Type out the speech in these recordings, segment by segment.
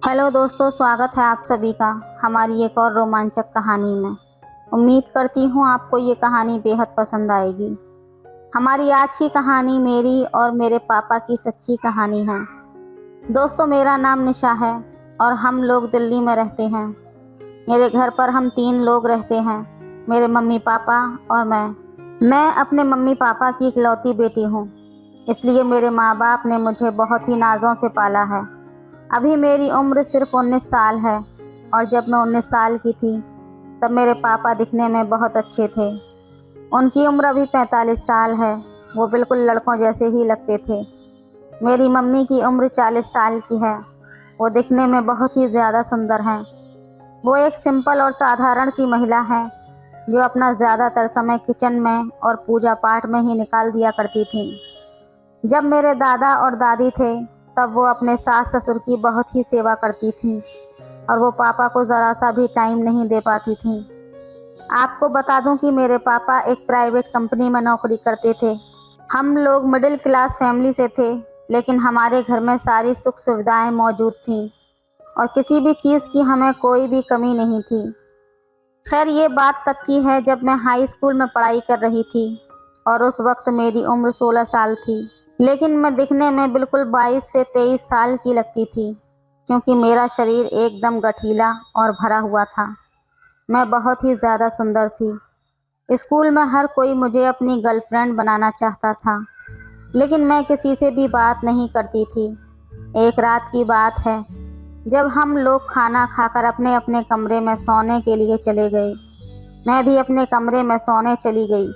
Hello दोस्तों, स्वागत है आप सभी का हमारी एक और रोमांचक कहानी में। उम्मीद करती हूँ आपको ये कहानी बेहद पसंद आएगी। हमारी आज की कहानी मेरी और मेरे पापा की सच्ची कहानी है। दोस्तों, मेरा नाम निशा है और हम लोग दिल्ली में रहते हैं। मेरे घर पर हम 3 लोग रहते हैं, मेरे मम्मी पापा और मैं अपने मम्मी पापा की इकलौती बेटी हूँ, इसलिए मेरे माँ बाप ने मुझे बहुत ही नाज़ों से पाला है। अभी मेरी उम्र सिर्फ 19 साल है और जब मैं 19 साल की थी तब मेरे पापा दिखने में बहुत अच्छे थे। उनकी उम्र अभी 45 साल है। वो बिल्कुल लड़कों जैसे ही लगते थे। मेरी मम्मी की उम्र 40 साल की है। वो दिखने में बहुत ही ज़्यादा सुंदर हैं। वो एक सिंपल और साधारण सी महिला हैं जो अपना ज़्यादातर समय किचन में और पूजा पाठ में ही निकाल दिया करती थी। जब मेरे दादा और दादी थे तब वो अपने सास ससुर की बहुत ही सेवा करती थी और वो पापा को ज़रा सा भी टाइम नहीं दे पाती थी। आपको बता दूं कि मेरे पापा एक प्राइवेट कंपनी में नौकरी करते थे। हम लोग मिडिल क्लास फैमिली से थे, लेकिन हमारे घर में सारी सुख सुविधाएं मौजूद थीं और किसी भी चीज़ की हमें कोई भी कमी नहीं थी। खैर, ये बात तब की है जब मैं हाई स्कूल में पढ़ाई कर रही थी और उस वक्त मेरी उम्र 16 साल थी, लेकिन मैं दिखने में बिल्कुल 22 से 23 साल की लगती थी, क्योंकि मेरा शरीर एकदम गठीला और भरा हुआ था। मैं बहुत ही ज़्यादा सुंदर थी। स्कूल में हर कोई मुझे अपनी गर्लफ्रेंड बनाना चाहता था, लेकिन मैं किसी से भी बात नहीं करती थी। एक रात की बात है, जब हम लोग खाना खाकर अपने अपने कमरे में सोने के लिए चले गए। मैं भी अपने कमरे में सोने चली गई,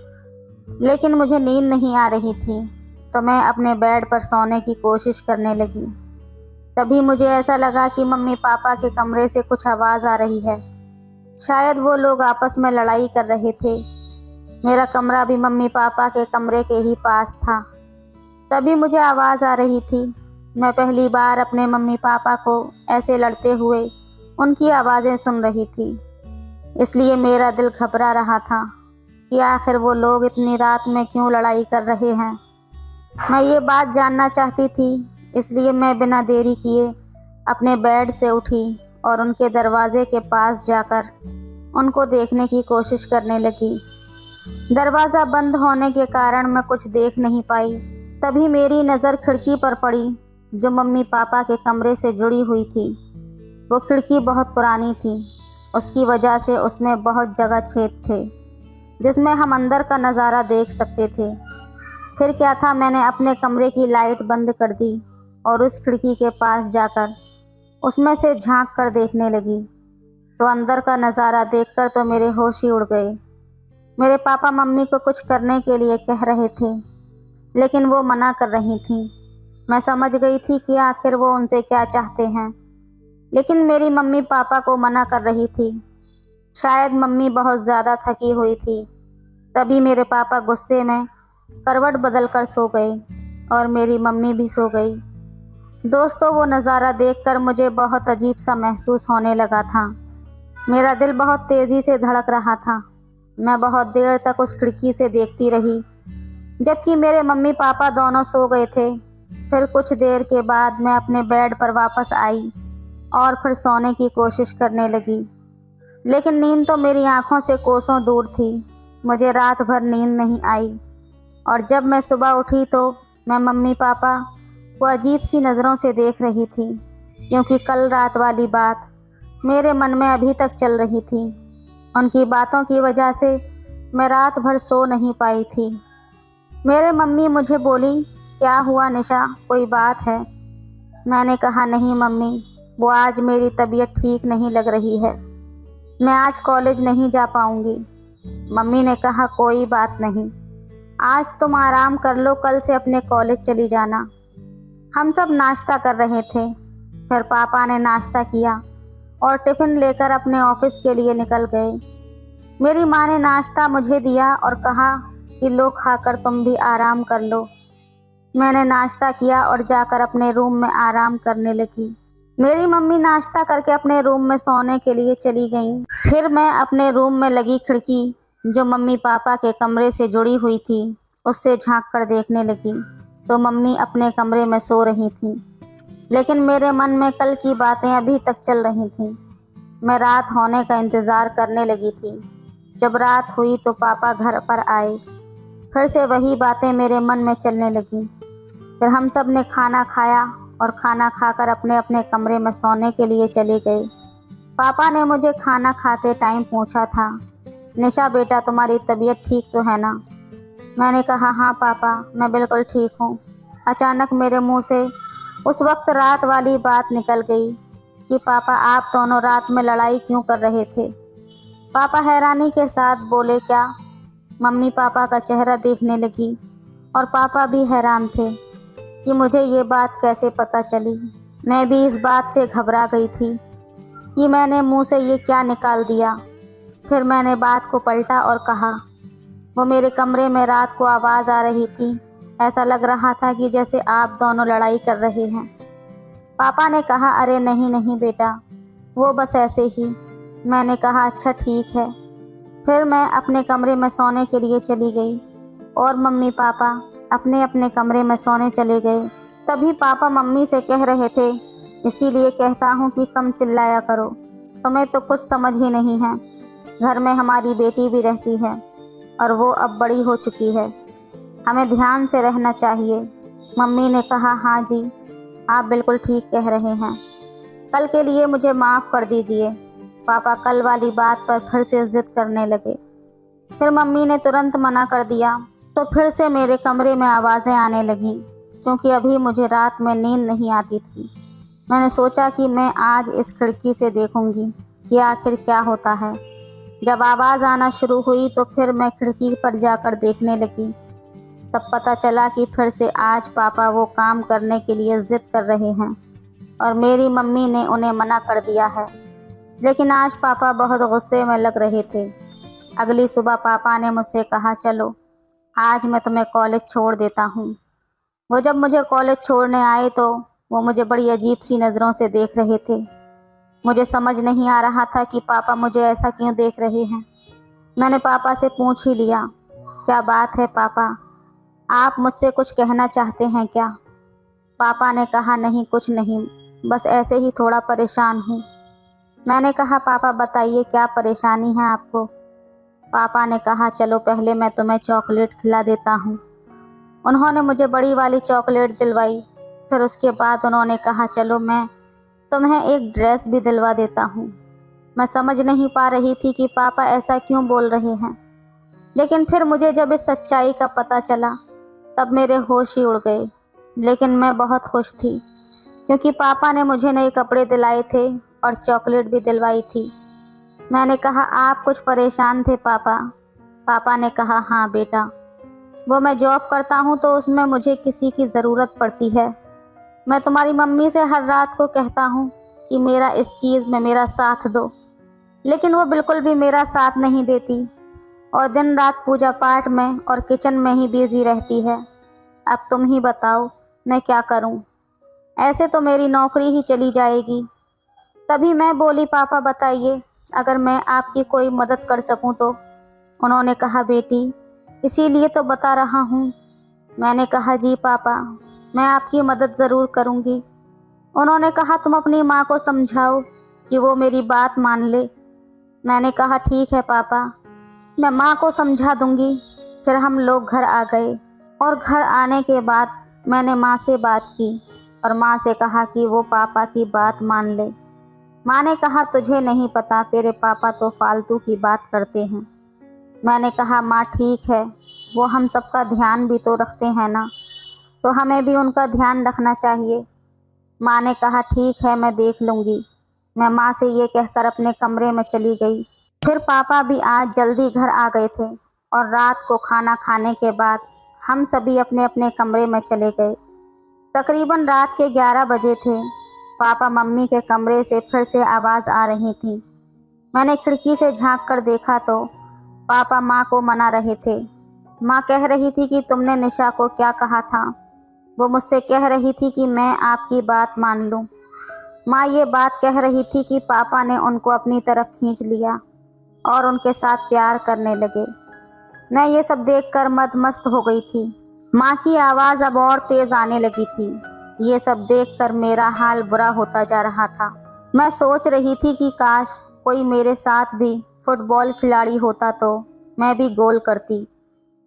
लेकिन मुझे नींद नहीं आ रही थी, तो मैं अपने बेड पर सोने की कोशिश करने लगी। तभी मुझे ऐसा लगा कि मम्मी पापा के कमरे से कुछ आवाज़ आ रही है। शायद वो लोग आपस में लड़ाई कर रहे थे। मेरा कमरा भी मम्मी पापा के कमरे के ही पास था। तभी मुझे आवाज़ आ रही थी। मैं पहली बार अपने मम्मी पापा को ऐसे लड़ते हुए उनकी आवाज़ें सुन रही थी, इसलिए मेरा दिल घबरा रहा था कि आखिर वो लोग इतनी रात में क्यों लड़ाई कर रहे हैं। मैं ये बात जानना चाहती थी, इसलिए मैं बिना देरी किए अपने बेड से उठी और उनके दरवाजे के पास जाकर उनको देखने की कोशिश करने लगी। दरवाज़ा बंद होने के कारण मैं कुछ देख नहीं पाई। तभी मेरी नज़र खिड़की पर पड़ी जो मम्मी पापा के कमरे से जुड़ी हुई थी। वो खिड़की बहुत पुरानी थी, उसकी वजह से उसमें बहुत जगह छेद थे जिसमें हम अंदर का नज़ारा देख सकते थे। फिर क्या था, मैंने अपने कमरे की लाइट बंद कर दी और उस खिड़की के पास जाकर उसमें से झांक कर देखने लगी, तो अंदर का नज़ारा देखकर तो मेरे होश ही उड़ गए। मेरे पापा मम्मी को कुछ करने के लिए कह रहे थे, लेकिन वो मना कर रही थीं। मैं समझ गई थी कि आखिर वो उनसे क्या चाहते हैं, लेकिन मेरी मम्मी पापा को मना कर रही थी। शायद मम्मी बहुत ज़्यादा थकी हुई थी। तभी मेरे पापा गुस्से में करवट बदल कर सो गए और मेरी मम्मी भी सो गई। दोस्तों, वो नज़ारा देखकर मुझे बहुत अजीब सा महसूस होने लगा था। मेरा दिल बहुत तेज़ी से धड़क रहा था। मैं बहुत देर तक उस खिड़की से देखती रही, जबकि मेरे मम्मी पापा दोनों सो गए थे। फिर कुछ देर के बाद मैं अपने बेड पर वापस आई और फिर सोने की कोशिश करने लगी, लेकिन नींद तो मेरी आंखों से कोसों दूर थी। मुझे रात भर नींद नहीं आई और जब मैं सुबह उठी तो मैं मम्मी पापा को अजीब सी नज़रों से देख रही थी, क्योंकि कल रात वाली बात मेरे मन में अभी तक चल रही थी। उनकी बातों की वजह से मैं रात भर सो नहीं पाई थी। मेरे मम्मी मुझे बोली, क्या हुआ निशा, कोई बात है? मैंने कहा, नहीं मम्मी, वो आज मेरी तबीयत ठीक नहीं लग रही है, मैं आज कॉलेज नहीं जा पाऊंगी। मम्मी ने कहा, कोई बात नहीं, आज तुम आराम कर लो, कल से अपने कॉलेज चली जाना। हम सब नाश्ता कर रहे थे। फिर पापा ने नाश्ता किया और टिफ़िन लेकर अपने ऑफिस के लिए निकल गए। मेरी माँ ने नाश्ता मुझे दिया और कहा कि लो, खाकर तुम भी आराम कर लो। मैंने नाश्ता किया और जाकर अपने रूम में आराम करने लगी। मेरी मम्मी नाश्ता करके अपने रूम में सोने के लिए चली गईं। फिर मैं अपने रूम में लगी खिड़की जो मम्मी पापा के कमरे से जुड़ी हुई थी उससे झांक कर देखने लगी, तो मम्मी अपने कमरे में सो रही थी, लेकिन मेरे मन में कल की बातें अभी तक चल रही थीं। मैं रात होने का इंतज़ार करने लगी थी। जब रात हुई तो पापा घर पर आए। फिर से वही बातें मेरे मन में चलने लगीं। फिर हम सब ने खाना खाया और खाना खाकर अपने अपने कमरे में सोने के लिए चले गए। पापा ने मुझे खाना खाते टाइम पूछा था, निशा बेटा तुम्हारी तबीयत ठीक तो है ना? मैंने कहा हाँ पापा, मैं बिल्कुल ठीक हूँ। अचानक मेरे मुंह से उस वक्त रात वाली बात निकल गई कि पापा आप दोनों रात में लड़ाई क्यों कर रहे थे? पापा हैरानी के साथ बोले क्या? मम्मी पापा का चेहरा देखने लगी और पापा भी हैरान थे कि मुझे ये बात कैसे पता चली। मैं भी इस बात से घबरा गई थी कि मैंने मुंह से ये क्या निकाल दिया। फिर मैंने बात को पलटा और कहा, वो मेरे कमरे में रात को आवाज़ आ रही थी। ऐसा लग रहा था कि जैसे आप दोनों लड़ाई कर रहे हैं। पापा ने कहा अरे नहीं नहीं बेटा, वो बस ऐसे ही। मैंने कहा अच्छा ठीक है। फिर मैं अपने कमरे में सोने के लिए चली गई और मम्मी पापा अपने अपने कमरे में सोने चले गए। तभी पापा मम्मी से कह रहे थे, इसीलिए कहता हूँ कि कम चिल्लाया करो, तुम्हें तो कुछ समझ ही नहीं है। घर में हमारी बेटी भी रहती है और वो अब बड़ी हो चुकी है, हमें ध्यान से रहना चाहिए। मम्मी ने कहा हाँ जी, आप बिल्कुल ठीक कह रहे हैं, कल के लिए मुझे माफ़ कर दीजिए। पापा कल वाली बात पर फिर से जिद करने लगे। फिर मम्मी ने तुरंत मना कर दिया तो फिर से मेरे कमरे में आवाज़ें आने लगीं, क्योंकि अभी मुझे रात में नींद नहीं आती थी। मैंने सोचा कि मैं आज इस खिड़की से देखूंगी कि आखिर क्या होता है। जब आवाज़ आना शुरू हुई तो फिर मैं खिड़की पर जाकर देखने लगी। तब पता चला कि फिर से आज पापा वो काम करने के लिए जिद कर रहे हैं और मेरी मम्मी ने उन्हें मना कर दिया है। लेकिन आज पापा बहुत गुस्से में लग रहे थे। अगली सुबह पापा ने मुझसे कहा चलो आज मैं तुम्हें कॉलेज छोड़ देता हूँ। वो जब मुझे कॉलेज छोड़ने आए तो वो मुझे बड़ी अजीब सी नज़रों से देख रहे थे। मुझे समझ नहीं आ रहा था कि पापा मुझे ऐसा क्यों देख रहे हैं। मैंने पापा से पूछ ही लिया, क्या बात है पापा, आप मुझसे कुछ कहना चाहते हैं क्या? पापा ने कहा नहीं कुछ नहीं, बस ऐसे ही थोड़ा परेशान हूँ। मैंने कहा पापा बताइए क्या परेशानी है आपको? पापा ने कहा चलो पहले मैं तुम्हें चॉकलेट खिला देता हूँ। उन्होंने मुझे बड़ी वाली चॉकलेट दिलवाई। फिर उसके बाद उन्होंने कहा चलो मैं तुम्हें एक ड्रेस भी दिलवा देता हूँ। मैं समझ नहीं पा रही थी कि पापा ऐसा क्यों बोल रहे हैं, लेकिन फिर मुझे जब इस सच्चाई का पता चला तब मेरे होश ही उड़ गए। लेकिन मैं बहुत खुश थी क्योंकि पापा ने मुझे नए कपड़े दिलाए थे और चॉकलेट भी दिलवाई थी। मैंने कहा आप कुछ परेशान थे पापा? पापा ने कहा हाँ बेटा, वो मैं जॉब करता हूँ तो उसमें मुझे किसी की ज़रूरत पड़ती है। मैं तुम्हारी मम्मी से हर रात को कहता हूँ कि मेरा इस चीज़ में मेरा साथ दो, लेकिन वो बिल्कुल भी मेरा साथ नहीं देती और दिन रात पूजा पाठ में और किचन में ही बिजी रहती है। अब तुम ही बताओ मैं क्या करूं? ऐसे तो मेरी नौकरी ही चली जाएगी। तभी मैं बोली पापा बताइए अगर मैं आपकी कोई मदद कर सकूं तो। उन्होंने कहा बेटी इसीलिए तो बता रहा हूं। मैंने कहा जी पापा, मैं आपकी मदद ज़रूर करूंगी। उन्होंने कहा तुम अपनी माँ को समझाओ कि वो मेरी बात मान ले। मैंने कहा ठीक है पापा, मैं माँ को समझा दूंगी। फिर हम लोग घर आ गए और घर आने के बाद मैंने माँ से बात की और माँ से कहा कि वो पापा की बात मान ले। माँ ने कहा तुझे नहीं पता, तेरे पापा तो फालतू की बात करते हैं। मैंने कहा माँ ठीक है, वो हम सबका ध्यान भी तो रखते हैं ना, तो हमें भी उनका ध्यान रखना चाहिए। माँ ने कहा ठीक है मैं देख लूँगी। मैं माँ से ये कहकर अपने कमरे में चली गई। फिर पापा भी आज जल्दी घर आ गए थे और रात को खाना खाने के बाद हम सभी अपने अपने कमरे में चले गए। तकरीबन रात के 11 बजे थे। पापा मम्मी के कमरे से फिर से आवाज़ आ रही थी। मैंने खिड़की से झांक कर देखा तो पापा माँ को मना रहे थे। माँ कह रही थी कि तुमने निशा को क्या कहा था? वो मुझसे कह रही थी कि मैं आपकी बात मान लूँ। माँ ये बात कह रही थी कि पापा ने उनको अपनी तरफ खींच लिया और उनके साथ प्यार करने लगे। मैं ये सब देखकर मदमस्त हो गई थी। माँ की आवाज़ अब और तेज़ आने लगी थी। ये सब देखकर मेरा हाल बुरा होता जा रहा था। मैं सोच रही थी कि काश कोई मेरे साथ भी फुटबॉल खिलाड़ी होता तो मैं भी गोल करती।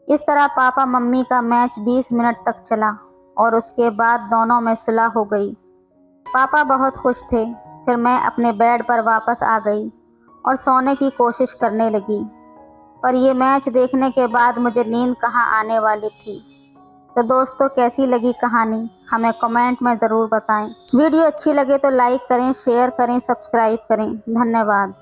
इस तरह पापा मम्मी का मैच 20 मिनट तक चला और उसके बाद दोनों में सुलह हो गई। पापा बहुत खुश थे। फिर मैं अपने बेड पर वापस आ गई और सोने की कोशिश करने लगी, पर ये मैच देखने के बाद मुझे नींद कहाँ आने वाली थी। तो दोस्तों, कैसी लगी कहानी हमें कमेंट में ज़रूर बताएं। वीडियो अच्छी लगे तो लाइक करें, शेयर करें, सब्सक्राइब करें। धन्यवाद।